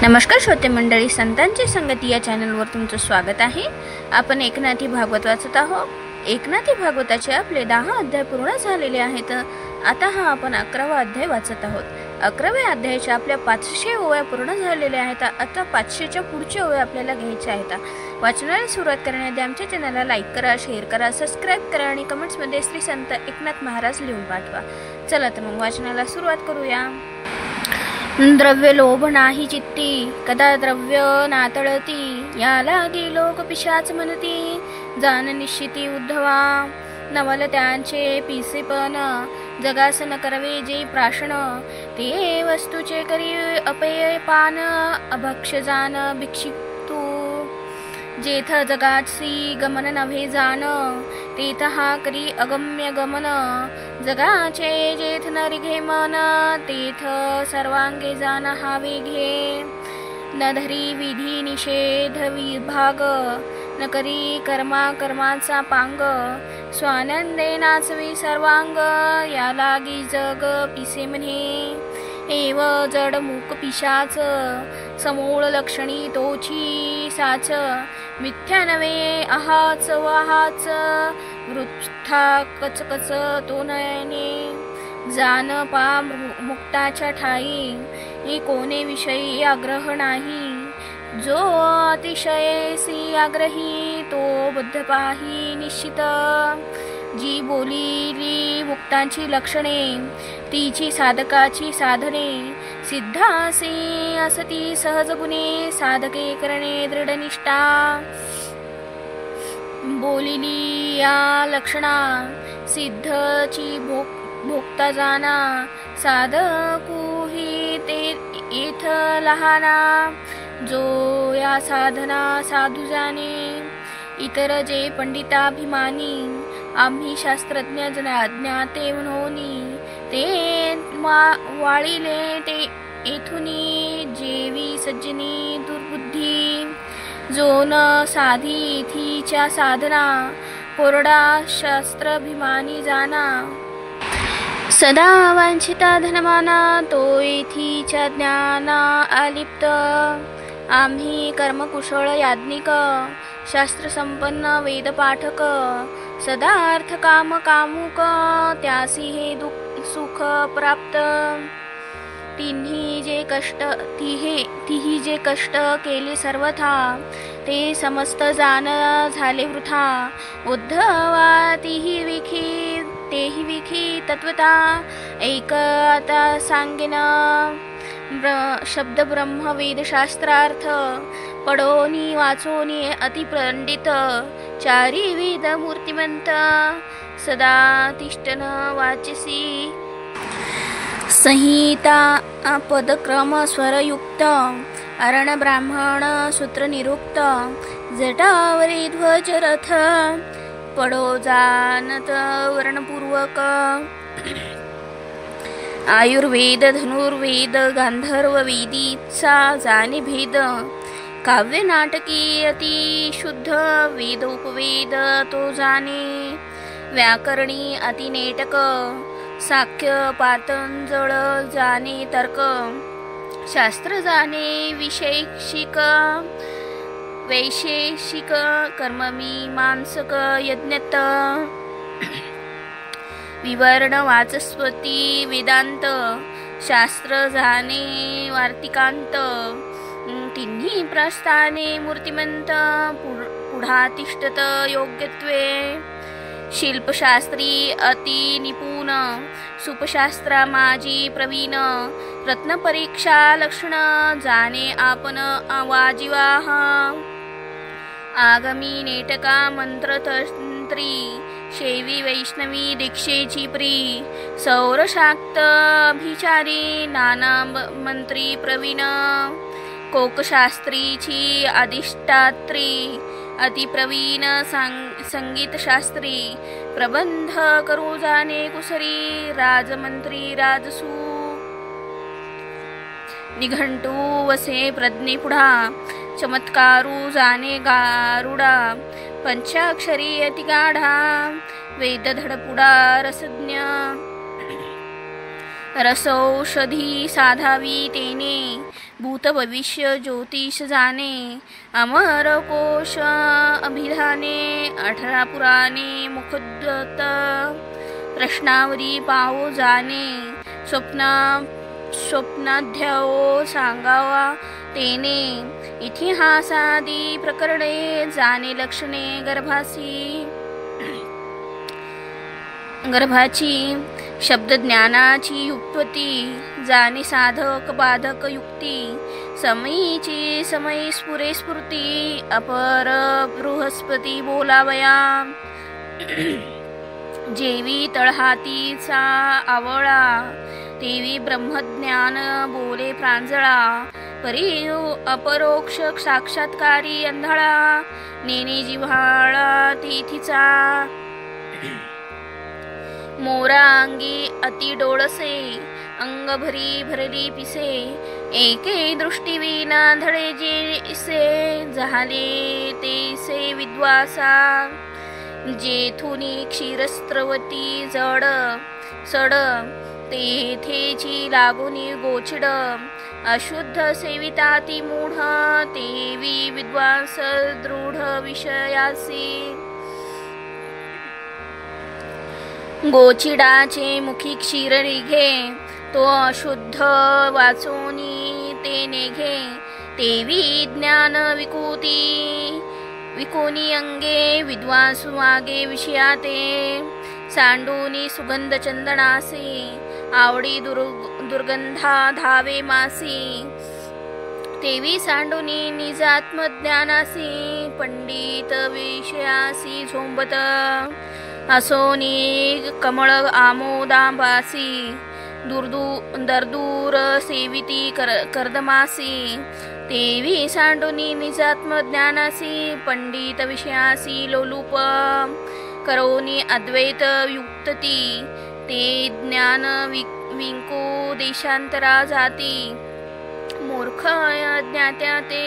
नमस्कार श्रोते मंडळी, संतांची संगती या चॅनलवर तुमचं स्वागत आहे. आपण एकनाथी भागवत वाचत आहोत. एकनाथी भागवताचे आपले 10 अध्याय पूर्ण झालेले आहेत. आता आपण 11वा अध्याय वाचत आहोत. 11व्या अध्यायाच्या आपल्या 500 ओव्या पूर्ण झालेल्या आहेत. आता 500च्या पुढच्या ओव्या आपल्याला घ्यायच्या आहेत. वाचनाला सुरुवात करण्याआधी आमच्या चॅनलला लाईक करा, शेअर करा, सबस्क्राईब करा आणि कमेंट्समध्ये श्री संत एकनाथ महाराज लिहून पाठवा. चला तर मग वाचनाला सुरुवात करूया. द्रव्य लोभ नाही चित्ती, कदा द्रव्य नातळती, या लागी लोक पिशाच म्हणती, जाण निश्चिती उद्धवा. नवल त्यांचे पिसेपण, जगास न करवे जे प्राशन, ते वस्तूचे करी अपय पान, अभक्ष जान भिक्षितू. जेथ जगाची गमन नव्हे जाण, तेथ हा करी अगम्य गमन, जगाचे जेथ नरी घे मन, तेथ सर्वांगे जाण हावे घे. न धरी विधी निषेध विभाग, न करी कर्माचा पांग, स्वानंदे नाचवी सर्वांग, या लागी जग पिसे म्हणे. एव जड मूक पिशाच, समूळ लक्षणी तोची साच, मिथ्या नवे आहाच वाहाच, वृथा कचकच तो नयने. जान पा मुक्ताच्या ठाई, कोणे विषयी आग्रह नाही, जो अतिशयसी आग्रही, तो बुद्ध पाही निश्चित. जी बोलिली मुक्तांची लक्षणे, तिची साधकाची साधने, सिद्धासी असती सहज गुणे, साधके करणे दृढनिष्ठा. बोलिली या लक्षणा, सिद्धची भोगता जाना, साधकू ही ते येथ लहाना, जो या साधना साधू जाणे. इतर जे पंडिताभिमानी, आम्ही शास्त्रज्ञ ज्ञाते म्हणोनी, ते वाळिले ते येथुनी, जेवी सज्जनी दुर्बुद्धी. जो न साधी इथीच्या साधना, कोरडा शास्त्राभिमानी जाना, सदा वांछिता धनमाना, तो येथीच्या ज्ञाना आलिप्त. आम्ही कर्मकुशळ याज्ञिक, शास्त्रसंपन्न वेदपाठक, सदा अर्थ काम कामुक, त्यासी हे सुख प्राप्त. तिही जे कष्ट केले सर्वथा, ते समस्त जाण झाले वृथा. उद्धवा तेही विखी तत्वता, एक आता सांगेन. शब्द ब्रह्म वेदशास्त्रार्थ, पडोनी वाचोनी अतिपंडित, चारी वेद मूर्तिमंत, सदा तिष्ठन वाचसी. संहिता पदक्रम स्वरयुक्त, अरण ब्राह्मण सूत्र निरुक्त, जटावरी ध्वज रथ, पडो जानत वर्णपूर्वक. आयुर्वेद धनुर्वेद गांधर्व वेदीचा जाणे भेद, काव्य नाटकी अति शुद्ध, वेद उपवेद तो जाणे. व्याकरणी अतिनेटक, साख्य पातंजळ जाणे तर्क, शास्त्र जाणे वैशेषिक, कर्ममीमांसक यज्ञत. विवरण वाचस्पती वेदांत, शास्त्र जाणे वार्तिकांत. तिन्ही प्रस्थाने मूर्तिमंत, पुढा तिष्ठत योग्यत्वे. शिल्पशास्त्री अति निपुण, सुपशास्त्रा माजी प्रवीण. रत्नपरीक्षा लक्षण, जाणे आपण वाजिवाह. आगमी नेटका मंत्रतंत्री, शैवी वैष्णवी दीक्षेची प्री. सौरशाक्त अभिचारी, नाना मंत्री प्रवीण. कोकशास्त्रीची अधिष्ठात्री, अतिप्रवीण संगीतशास्त्री. प्रबंध करू जाणे कुसरी, राजमंत्री राजसू. निघंटू वसे प्रज्ञेपुढा, चमत्कारू जाणे गारुडा. पंचाक्षरी अतिगाढा, वेदधडपुडा रसज्ञ. रसौषधी साधावी तेने, भूत भविष्य ज्योतिष जाणे, अमर कोश अभिधाने, 18 पुराणे मुखोद्गत, प्रश्नावरी पाहो जाणे, स्वप्नाध्यायो सांगावा तेने, इतिहासादी प्रकरणे जाणे लक्षणे गर्भाची, शब्दज्ञानाची युक्ती जाणे साधक बाधक युक्ती, समयीची समयी स्फुरे स्फूर्ती, अपर बृहस्पती बोलावया, जेवी तळहातीचा आवळा, तेवी ब्रह्मज्ञान बोले प्रांजळा, परी अपरोक्ष साक्षात्कारी अंधळा, नेने जिव्हाळा तिथीचा, मोरा अंगी अति डोळसे, अंग भरी भरली पिसे, एके दृष्टी विना धळे जेसे, झाले तेसे विद्वासा, जेथुनी क्षीरस्त्रवती जड सड, तेथेची लागुनी गोचिड, अशुद्ध सेविताती मूढ, तेवी विद्वांस दृढ विषयासी, गोचिडाचे मुखी क्षीर निघे, तो अशुद्ध वाचोनी ते नेघे, तेवी ज्ञान विकोनी अंगे, विद्वांसु मागे विषयाते, सांडूनी सुगंध चंदनासी, आवडी दुर्गंधा धावे मासी, तेवी सांडूनी निजात्मज्ञानासी, पंडित विषयासी झोंबत, असोनी कमळ आमोदांबासी, दरदूर सेविती कर्दमासी, तेवी सांडूनी निजात्मज्ञानासी, पंडित विषयासी लोलूप, करोनी अद्वैत युक्तती, ते ज्ञान विंकू देशांतरा जाती, मूर्ख ज्ञात्या ते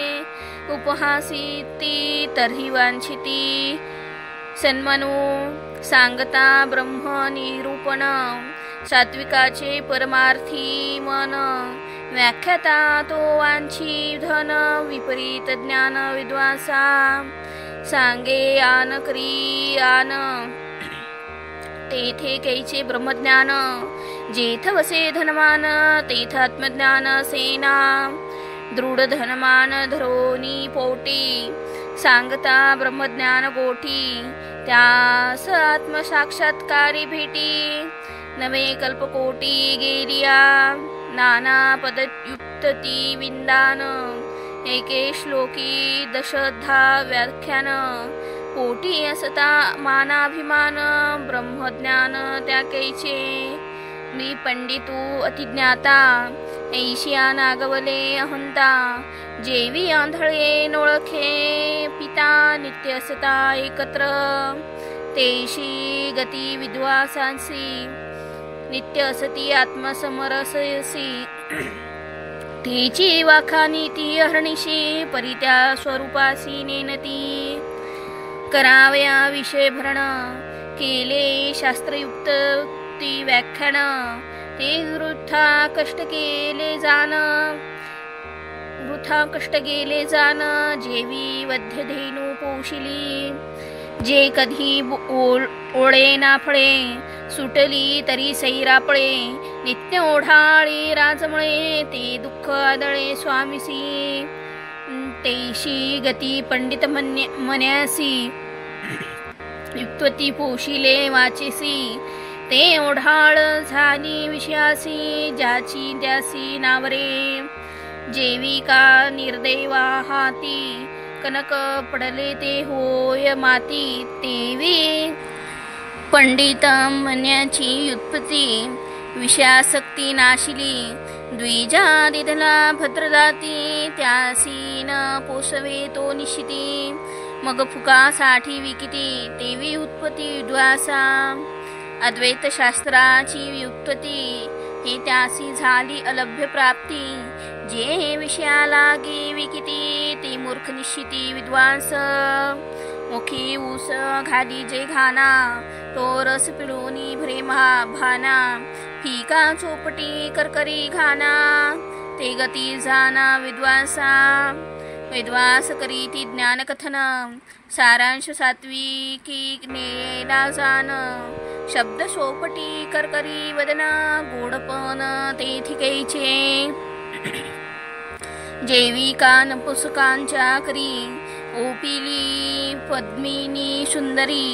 उपहासिती, तर्हि वांछिती सन्मनो, सांगता ब्रह्म निरूपण, सात्विकाचे परमार्थी मन, व्याख्याता तो वांछी धन, विपरीत ज्ञान विद्वांसा, सांगे आन करी आन, तेथे कैचे ब्रह्मज्ञान, जेथ वसे धनमान, तेथ आत्मज्ञान सेना, दृढ धनमान धरोनी पोटी, सांगता ब्रह्मज्ञान गोठी, त्यास आत्मसाक्षात्कारी भेटी, नवे कल्पकोटी गेलिया, नाना पदयुक्तती विंदान, एके श्लोकी दशधा व्याख्यान, कोटी असता मानाभिमान, ब्रह्मज्ञान त्या कैचे, मी पंडितू अतिज्ञाता, ऐशिया नागवले अहंता, जेवी आंधळे नोळखे, पिता नित्य असता एकत्र, तेशी गती विद्वासांसी, नित्य असती आत्मसमरससी, तेची वाखानी ती हरणीशी, परित्या स्वरूपासी नेनती, करावया विषय भरण, केले शास्त्रयुक्त ती व्याख्यान, ते वृथा कष्ट गेले जाण, जेवी वध्य धेनू पोशिली, जे कधी ओळे ना फळे, सुटली तरी सैरापळे, नित्य ओढाळी राजमळे, ते दुःख आदळे स्वामीसी, तेशी गती पंडित मन्यासी, युक्तती पोशिले वाचेसी, ते ओढाळ झाली विषयासी, ज्याची त्यासी नावरे, जेवी का निर्दैवा हाती, कनक पडले ते होय माती, तेवी पंडित मन्याची युत्पत्ती, विषयासक्ती नाशिली, द्विजा दिधला भद्रदाती, त्यासी न पोसवे तो निशिती, मग फुकासाठी विकिती, तेवी उत्पत्ती विद्वासा, अद्वैत शास्त्राची व्युत्पत्ती, हे त्यासी झाली अलभ्य प्राप्ती, जे विषयालागी विकिती, ती मूर्ख निश्चिती विद्वांस, मुखी ऊस घाली जे घाना, तो रस पिळूनी भ्रेमा भाना, फिका चोपटी करकरी घाना, ते गती जाना विद्वासा विद्वास करीती ज्ञानकथन सारांश सात्विकी नेला जान शब्द सोपटी करकरी वदना गोडपण तेथी कैचे जैविकान पुसकांच्या करी ओपिली पद्मिनी सुंदरी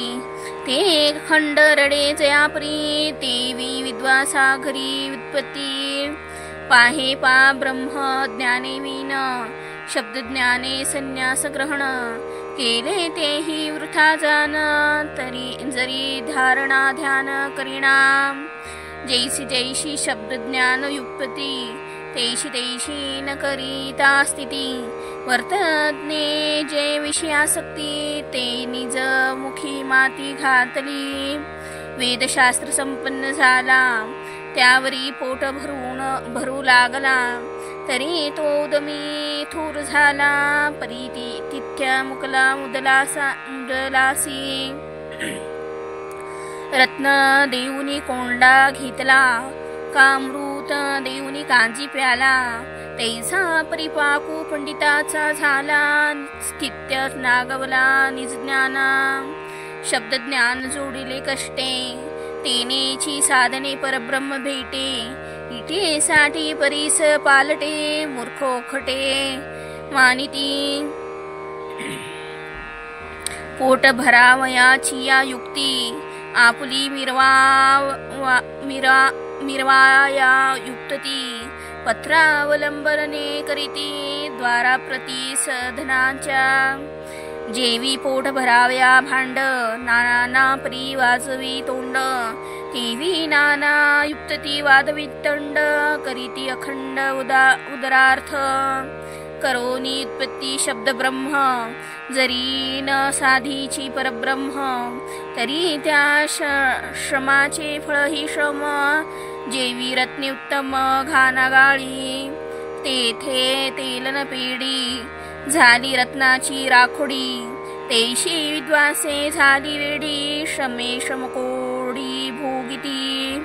ते खंड रडे जयापरी तेवी विद्वासा घरी उत्पत्ती पाहे पा ब्रह्म ज्ञाने विन शब्द ज्ञाने संन्यास ग्रहण केले तेही वृथा जान तरी जरी धारणा ध्यान करिणा जैसी जैशी शब्द ज्ञान युक्ती तैशी तैशी न करीता स्थिती वर्तने जे विषयासक्ती ते निज मुखी माती घातली वेदशास्त्र संपन्न झाला त्यावरी पोट भरू लागला तरी तो उदमी थूर झाला परीती तिथ्या मुकला मुदलासी रत्न देऊनी कोंडा घेतला कामृत देऊनी कांजी प्याला तैसा परिपाकू पंडिताचा झाला स्थित्य नागवला निजज्ञाना शब्द ज्ञान जोडिले कष्टे तेनेची साधने परब्रह्म भेटे इटेसाठी परीस पालटे मूर्खोखटे मानिती पोट भरावयाची या युक्ती आपुली मिरवाया युक्तती पत्रावलंबने करीती द्वारा प्रती सधनाच्या जेवी पोट भराव्या भांड नाना परी वाजवी तोंड तेवी नाना युक्तती वादवितंड करीती अखंड उदरार्थ करोनी उत्पत्ती शब्द ब्रह्म जरी न साधीची परब्रह्म तरी त्या श्रमाचे फळ ही श्रम जेवी रत्ने उत्तम घानागाळी तेथे तेलन पेडी झाली रत्नाची राखोडी तैशी विद्वासे झाली वेडी श्रमे श्रमकोडी भोगिती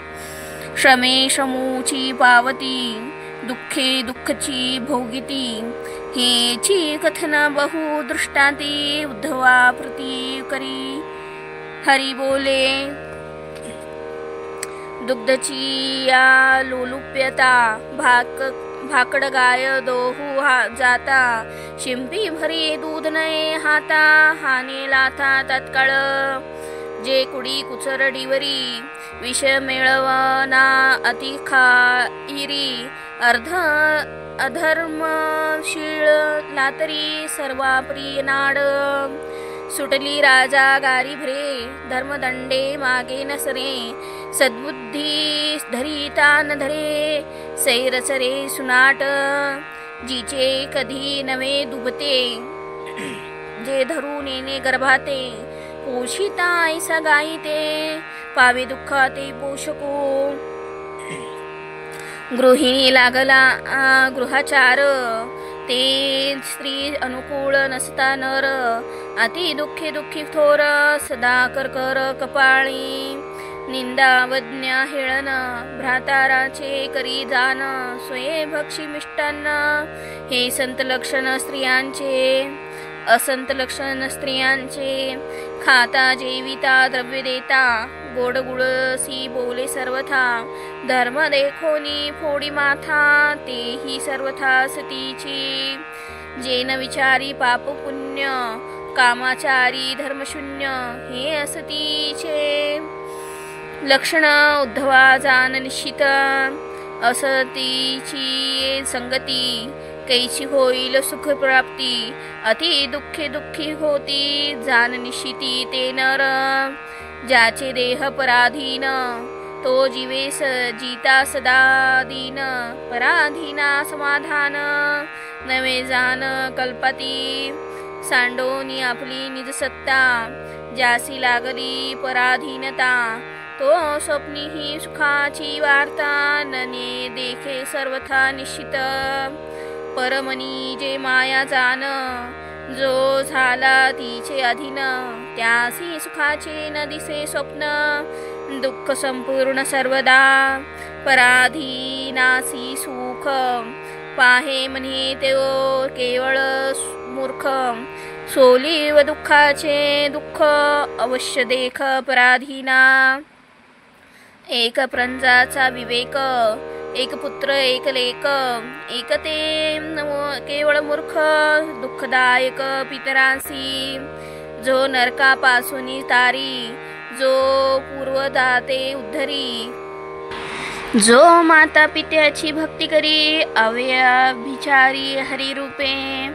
श्रमे श्रमूची पावती दुःखे दुःखची भोगिती हेची कथन बहु दृष्टांती उद्धवा प्रती करी हरी बोले दुग्धची या लोलुप्यता भाकड गाय दोहू जाता शिंपी भरी दूध नये हाता हाने लाथा तत्काळ जे कुडी कुचरडीवरी विष मिळवना अति खाईरी अधर्मशीळ लातरी सर्वा प्रिय नाड सुटली राजा गारी भरे धर्मदंडे मागे नसरे सद्बुद्धी धरिता न धरे सैरसरे सुनाट जिचे कधी नवे दुबते जे धरू नेने गर्भाते पोषिता ऐसा गायिते पावे दुःखाते पोषको गृहिणी लागला गृहाचार ते स्त्री अनुकूल नसता नर अति दुःखी दुःखी थोर सदा कर कपाळी निंदावज्ञा हेळन भ्राताराचे करी जान स्वये भक्षी मिष्टान्न हे संत लक्षण स्त्रियांचे असंत लक्षण स्त्रियांचे खाता जेविता द्रव्य देता गोड गुळसी बोले सर्वथा धर्म देखोनी फोडी माथा तेही सर्वथा सतीची जेन विचारी पाप पुण्य कामाचारी धर्मशून्य हे असतीचे लक्षण उद्धवा जान निश्चित असतीची संगती कैची होईल सुख प्राप्ती अति दुःखी होती जान निश्चिती ते नर ज्याचे देह पराधीन तो जीवेस जीता सदा दीन पराधीना समाधान नवे जान कल्पती सांडोनी आपली निज सत्ता ज्यासी लागली पराधीनता तो स्वप्नी ही सुखाची वार्ता नने देखे सर्वथा निश्चित परमनी जे माया जान जो झाला तिचे अधीन त्यासी सुखाचे न दिसे स्वप्न दुःख संपूर्ण सर्वदा पराधीनासी सुख पाहे म्हणे तेव केवळ मूर्ख, सोली व दुःखाचे दुःख अवश्य देख पराधीना. एक प्रंजाचा विवेक, एक पुत्र एक लेक, एक ते केवळ मूर्ख दुःखदायक पितरांसी. जो नरकापासून तारी, जो पूर्वदाते उद्धरी. जो माता पित्याची भक्ती करी, अव्यभिचारी हरिरूपे.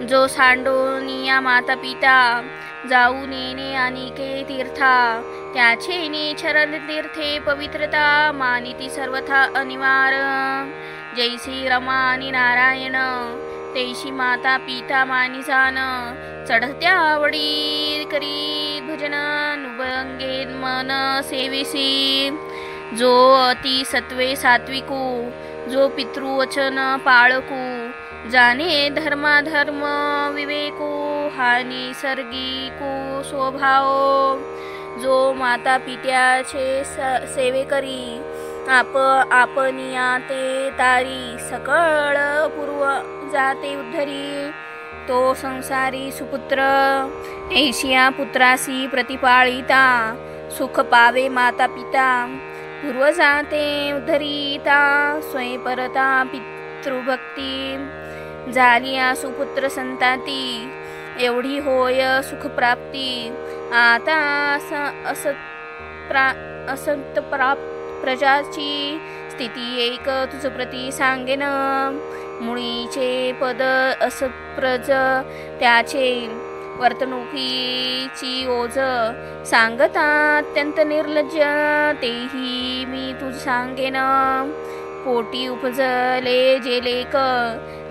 जो सांडोनिया माता पिता, जाऊ नेणे अनिके तीर्था. त्याचे चरण तीर्थे पवित्रता, मानिती सर्वथा अनिवार. जैसी रमा आणि नारायण, तैशी माता पिता मानी जाण. चढत्या आवडी करी भजन, नुभंगे मन सेविसी. जो अति सत्वे सात्विकू, जो पितृवचन पाळकू. जाणे धर्माधर्म विवेकू, हा निसर्गिकू स्वभाव. जो माता पित्याचे सेवे करी, आपनिया ते तारी. सकळ पूर्व जाते उद्धरी. तो संसारी सुपुत्र, ऐशिया पुत्रासी प्रतिपाळिता. सुख पावे माता पिता, पूर्व जाते उद्धरिता. स्वयंपरता पितृभक्ती, झालिया सुपुत्र संताती. एवढी होय सुखप्राप्ती. आता असंत प्रजाची स्थिती एक तुझ प्रती सांगेन. मुळीचे पद असप्रज, त्याचे वर्तणुकीची ओझ. सांगता अत्यंत निर्लज्ज, तेही मी तुझ सांगेन. पोटी उपजले जे लेख,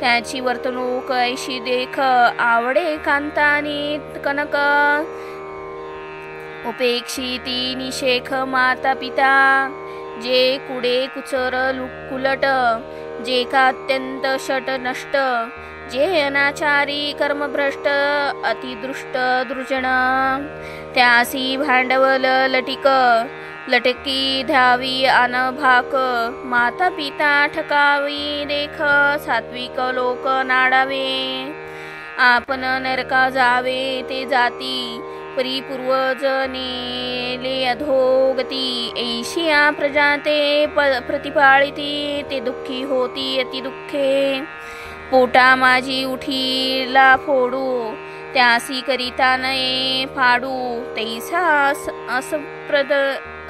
त्याची वर्तणूक ऐशी देख. आवडे कांतानी कनक, उपेक्षिती निषेख माता पिता. जे कुडे कुचर कुलट, जे का अत्यंत शट नष्ट. जे अनाचारी कर्मभ्रष्ट, अतिदृष्ट दुर्जन. त्यासी भांडवल लटिक, लटकी द्यावी अनभाक. माता पिता ठकावी देख, सात्विक लोक नाडावे. आपण नरका जावे ते जाती, परी पूर्वजनेले अधोगती. ऐशिया प्रजाते प्रतिपाळिती, ते दुःखी होती अति दुःखे. पोटा माझी उठीला फोडू, त्यासी करिता नये फाडू. तैसा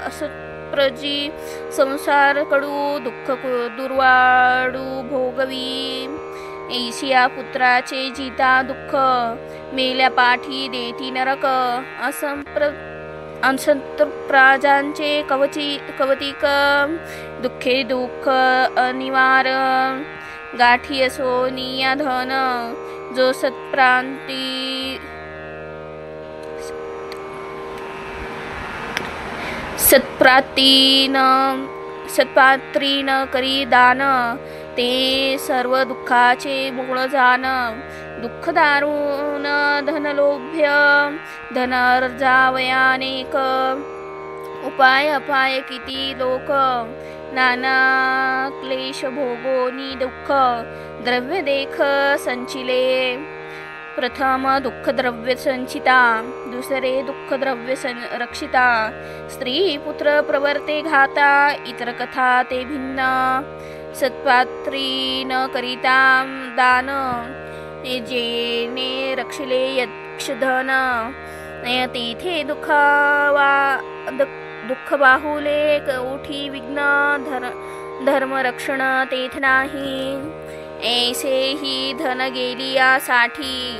असप्रजी संसार कडू, दुःख दुर्वाडू भोगवी. ऐशिया पुत्राचे जिता दुःख, मेल्या पाठी देती नरक. असंत प्राजांचे कवतिक, दुःखे दुःख अनिवार. गाठी असोनिया धन, जो सत्पात्रीन करी दान. ते सर्व दुःखाचे मूळ जाण. दुःख दारुण धनलोभ्य, धनर्जावयानेक. उपाय अपाय किती लोक, नाना क्लेश भोगोनी दुःख. द्रव्य देख संचिले, प्रथम दुःख द्रव्य संचिता. दुसरे दुःख द्रव्य रक्षिता. स्त्री पुत्र प्रवर्ते घाता, इतर कथा ते भिन्न. सत्पात्री न करिता दान, जेने रक्षिले यक्षधन. तेथे दुःख बाहुले, उठी विघ्न. धर्म रक्षण तेथ नाही. ऐसे ही धन गेली यासाठी,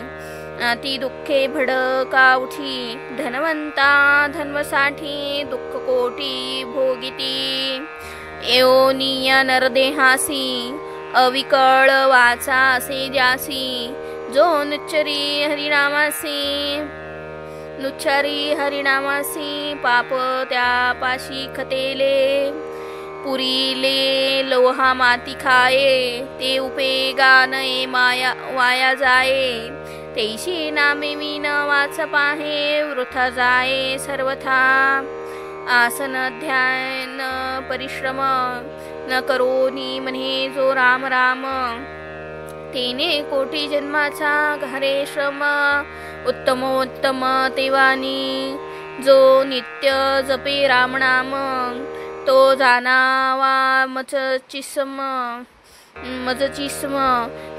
ती दुःखे भडका उठी. धनवंता धन्वसाठी, दुःख कोटी भोगिती. एवनिया नरदेहासी, अविकळ वाचा असे ज्यासी. जो नुच्चरी हरिनामासी, पाप त्यापाशी खतेले. पुरीले लोहा माती खाये, ते उपेगा नये वाया जाये. तैशी नामे मी न वाच पाहे, वृथा जाये सर्वथा. आसन ध्यान परिश्रम, न करोनी म्हणे जो राम राम, तेने कोटी जन्माचा घारे श्रम, उत्तमोत्तम तेवानी जो नित्य जपे राम नाम, तो जाणावा मजचिस्म,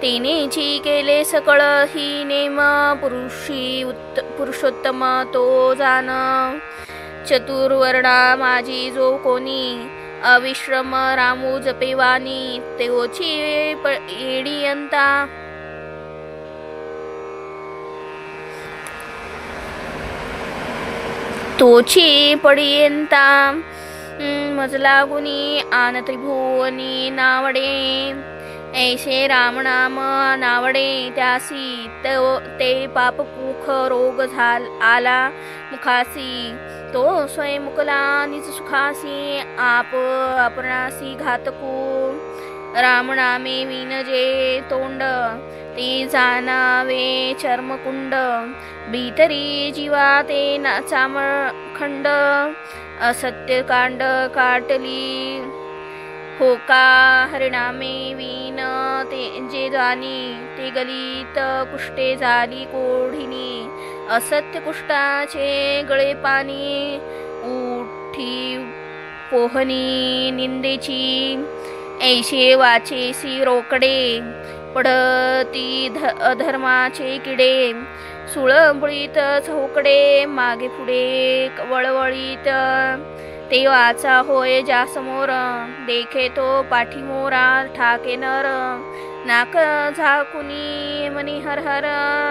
तेनेची केले सकळ ही नेम, पुरुषोत्तम तो जाण, चतुर्वर्णा माझी जो कोणी, अविश्रम रामू जपेवानी, तेओची येडियंता, तोची पडियंता, मजला गुणी आन त्रिभुवनी नावडे, ऐसे राम नाम नावडे त्यासी, ते पापपुख रोग आला मुखासी, तो स्वयं मुकला निज सुखासी, आप आपणासी घातकू, राम नामे विनजे तोंड, ते जाणावे चर्मकुंड, भीतरी जीवा ते चामखंड, असत्य कांड काटली हो का हरिनामे विन, ते जे जानी ते गलित कुष्टे झाली कोढिनी, असत्य कुष्टाचे गळे पाणी, उठी पोहनी निंदेची, ऐशे वाचेसी रोकडे, पडती अधर्माचे किडे, सुळबुळीत चौकडे, मागे पुढे वळवळीत, ते वाचा होय ज्यासमोर, देखे तो पाठीमोरा ठाके नर, नाक झाकुनी मनी हर हर,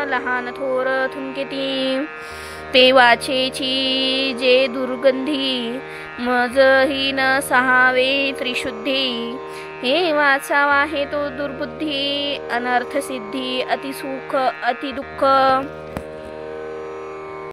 लहान थोर थुंकिती, ते वाचेची जे दुर्गंधी, मजहीन सहावे त्रिशुद्धी, हे वाचावा हे तो दुर्बुद्धी, अनर्थ सिद्धी अतिसुख अतिदुःख,